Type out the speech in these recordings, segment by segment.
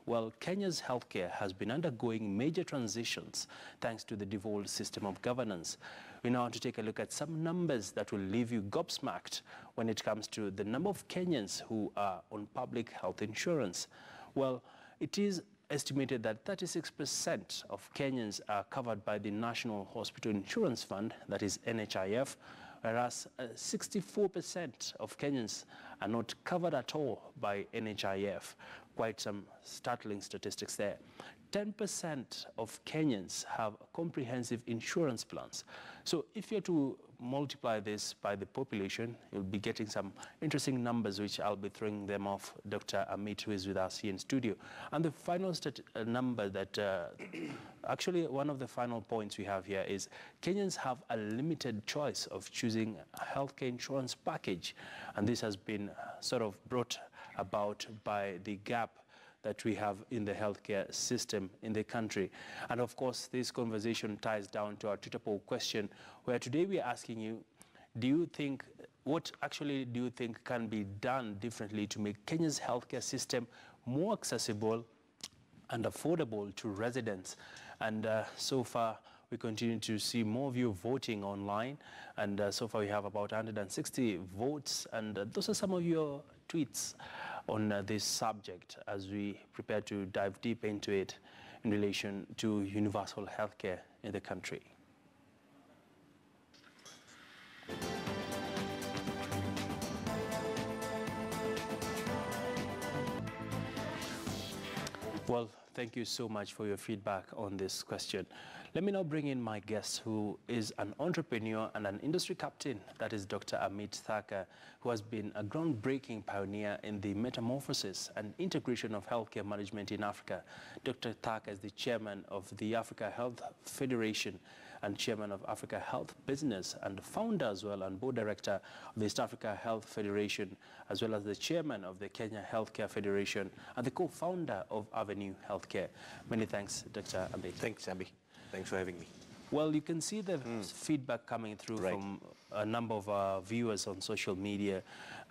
Well, Kenya's healthcare has been undergoing major transitions thanks to the devolved system of governance. We now want to take a look at some numbers that will leave you gobsmacked when it comes to the number of Kenyans who are on public health insurance. Well, it is estimated that 36% of Kenyans are covered by the National Hospital Insurance Fund, that is NHIF, whereas 64% of Kenyans are not covered at all by NHIF. Quite some startling statistics there. 10% of Kenyans have comprehensive insurance plans. So if you're to multiply this by the population, you'll be getting some interesting numbers, which I'll be throwing them off Dr. Amit, who is with us here in studio. And the final number that, actually one of the final points we have here is Kenyans have a limited choice of choosing a healthcare insurance package. And this has been sort of brought about by the gap that we have in the healthcare system in the country. And of course, this conversation ties down to our Twitter poll question, where today we are asking you, what actually do you think can be done differently to make Kenya's healthcare system more accessible and affordable to residents? And so far, we continue to see more of you voting online. And so far, we have about 160 votes. And those are some of your tweets on this subject as we prepare to dive deep into it in relation to universal healthcare in the country. Well, thank you so much for your feedback on this question. Let me now bring in my guest, who is an entrepreneur and an industry captain. That is Dr. Amit Thacker, who has been a groundbreaking pioneer in the metamorphosis and integration of healthcare management in Africa. Dr. Thacker is the chairman of the Africa Health Federation and chairman of Africa Health Business, and founder as well and board director of the East Africa Health Federation, as well as the chairman of the Kenya Healthcare Federation and the co-founder of Avenue Healthcare. Many thanks, Dr. Amit. Thanks, Ambi. Thanks for having me. Well, you can see the feedback coming through from a number of our viewers on social media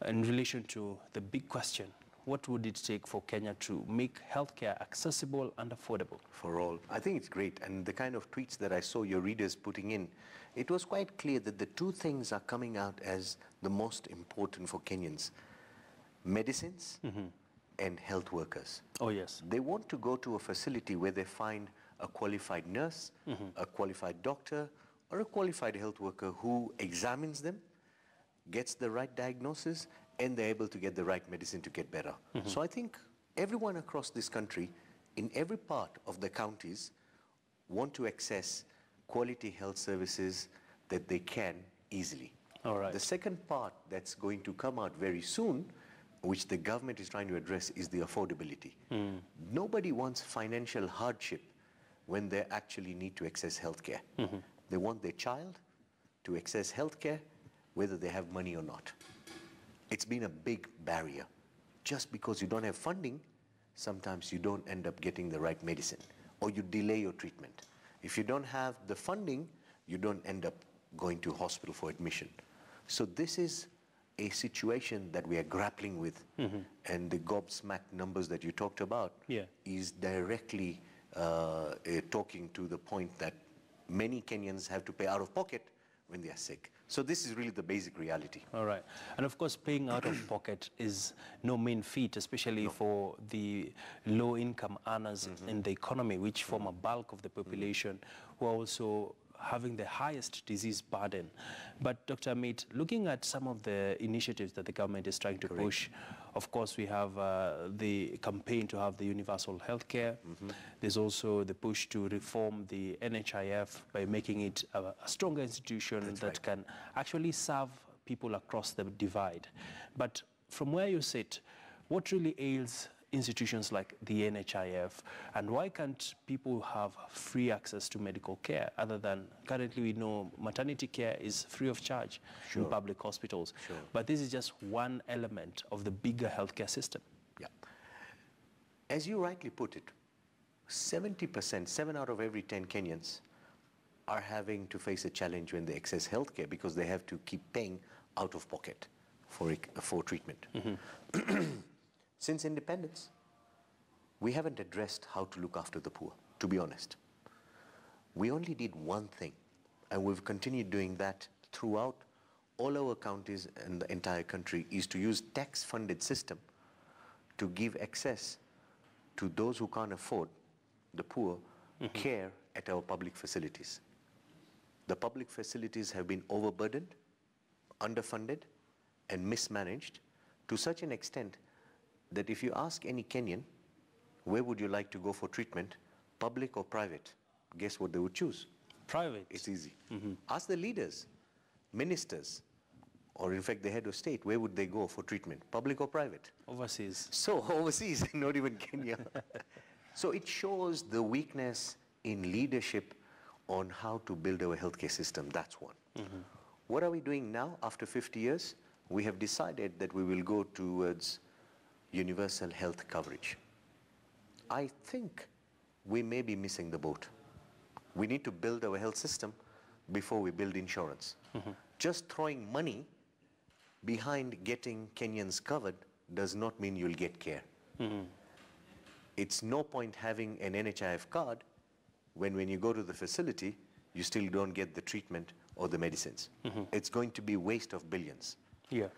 in relation to the big question: what would it take for Kenya to make healthcare accessible and affordable? For all. I think it's great. And the kind of tweets that I saw your readers putting in, it was quite clear that the two things are coming out as the most important for Kenyans: medicines and health workers. Oh, yes. They want to go to a facility where they find a qualified nurse, a qualified doctor, or a qualified health worker who examines them, gets the right diagnosis, and they're able to get the right medicine to get better. So I think everyone across this country, in every part of the counties, want to access quality health services that they can easily. All right. The second part that's going to come out very soon, which the government is trying to address, is the affordability. Nobody wants financial hardship when they actually need to access healthcare. They want their child to access healthcare whether they have money or not. It's been a big barrier. Just because you don't have funding, sometimes you don't end up getting the right medicine, or you delay your treatment. If you don't have the funding, you don't end up going to hospital for admission. So this is a situation that we are grappling with, and the gobsmacked numbers that you talked about is directly talking to the point that many Kenyans have to pay out of pocket when they are sick. So this is really the basic reality. All right. And of course, paying out of pocket is no mean feat, especially for the low-income earners in the economy, which form a bulk of the population, who are also having the highest disease burden. But Dr. Amit, looking at some of the initiatives that the government is trying to push, of course, we have the campaign to have the universal healthcare. There's also the push to reform the NHIF by making it a stronger institution that can actually serve people across the divide. But from where you sit, what really ails institutions like the NHIF, and why can't people have free access to medical care, other than currently we know maternity care is free of charge in public hospitals. But this is just one element of the bigger healthcare system. Yeah. As you rightly put it, 70%, 7 out of every 10 Kenyans are having to face a challenge when they access healthcare because they have to keep paying out of pocket for treatment. Since independence, we haven't addressed how to look after the poor, to be honest. We only did one thing, and we've continued doing that throughout all our counties and the entire country, is to use tax-funded system to give access to those who can't afford, the poor, care at our public facilities. The public facilities have been overburdened, underfunded, and mismanaged to such an extent that if you ask any Kenyan, where would you like to go for treatment, public or private, guess what they would choose? Private. It's easy. Ask the leaders, ministers, or in fact the head of state, where would they go for treatment, public or private? Overseas. So overseas, not even Kenya. So it shows the weakness in leadership on how to build our healthcare system. That's one. What are we doing now after 50 years? We have decided that we will go towards universal health coverage. I think we may be missing the boat. We need to build our health system before we build insurance. Just throwing money behind getting Kenyans covered does not mean you'll get care. It's no point having an NHIF card when you go to the facility, you still don't get the treatment or the medicines. It's going to be a waste of billions. Yeah.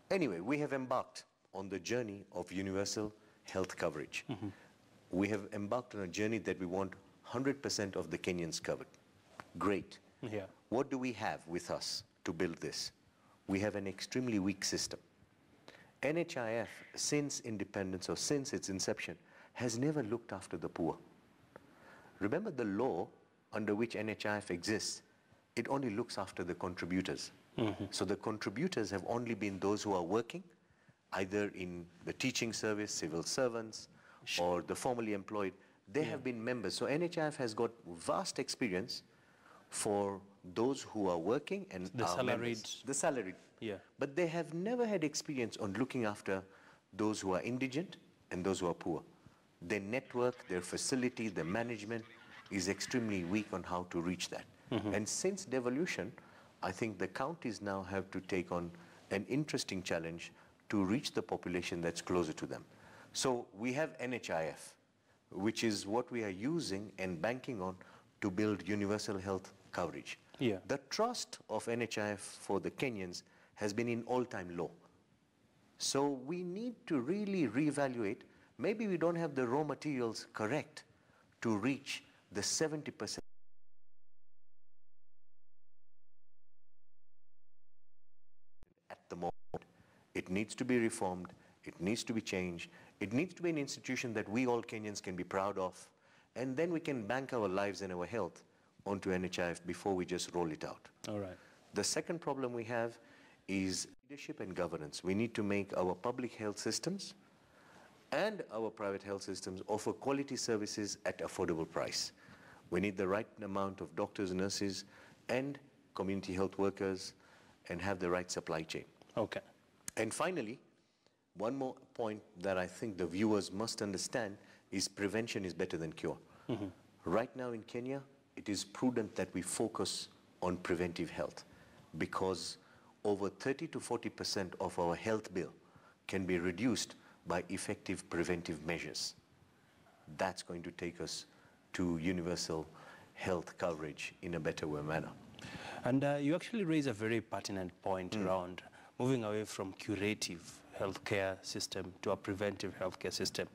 Anyway, we have embarked on the journey of universal health coverage. We have embarked on a journey that we want 100% of the Kenyans covered. Great. Yeah. What do we have with us to build this? We have an extremely weak system. NHIF, since independence or since its inception, has never looked after the poor. Remember the law under which NHIF exists, it only looks after the contributors. So the contributors have only been those who are working, either in the teaching service, civil servants, or the formally employed. They have been members. So NHIF has got vast experience for those who are working and The are salaried. members. The salaried. Yeah. But they have never had experience on looking after those who are indigent and those who are poor. Their network, their facility, their management is extremely weak on how to reach that. And since devolution, I think the counties now have to take on an interesting challenge to reach the population that's closer to them. So we have NHIF, which is what we are using and banking on to build universal health coverage. Yeah. The trust of NHIF for the Kenyans has been in all-time low. So we need to really reevaluate. Maybe we don't have the raw materials correct to reach the 70% at the moment. It needs to be reformed. It needs to be changed. It needs to be an institution that we all Kenyans can be proud of. And then we can bank our lives and our health onto NHIF before we just roll it out. All right. The second problem we have is leadership and governance. We need to make our public health systems and our private health systems offer quality services at affordable price. We need the right amount of doctors, nurses, and community health workers, and have the right supply chain. Okay. And finally, one more point that I think the viewers must understand is prevention is better than cure. Right now in Kenya, it is prudent that we focus on preventive health, because over 30 to 40% of our health bill can be reduced by effective preventive measures. That's going to take us to universal health coverage in a better manner. And you actually raise a very pertinent point around moving away from curative healthcare system to a preventive healthcare system.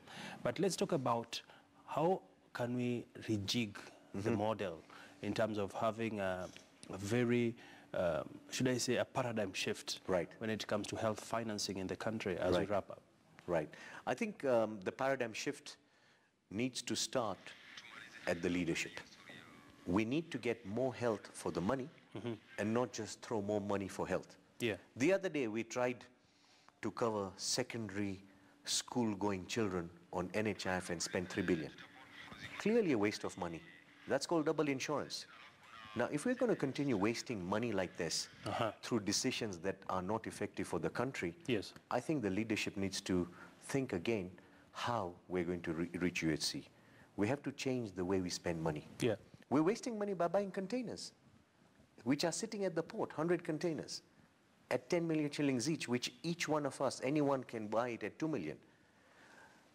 But let's talk about how can we rejig the model in terms of having a very, should I say, a paradigm shift when it comes to health financing in the country as we wrap up. Right. I think the paradigm shift needs to start at the leadership. We need to get more health for the money and not just throw more money for health. Yeah. The other day we tried to cover secondary school-going children on NHIF and spent 3 billion. Clearly a waste of money. That's called double insurance. Now, if we're going to continue wasting money like this through decisions that are not effective for the country, I think the leadership needs to think again how we're going to reach UHC. We have to change the way we spend money. Yeah. We're wasting money by buying containers, which are sitting at the port, 100 containers, at 10 million shillings each, which each one of us, anyone can buy it at 2 million.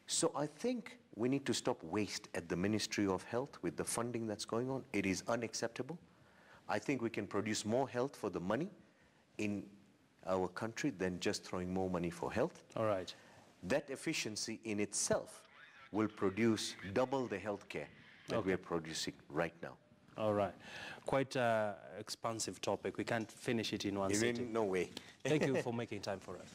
So I think we need to stop waste at the Ministry of Health with the funding that's going on. It is unacceptable. I think we can produce more health for the money in our country than just throwing more money for health. All right. That efficiency in itself will produce double the healthcare that we are producing right now. All right. Quite an expansive topic. We can't finish it in one sitting. No way. Thank you for making time for us.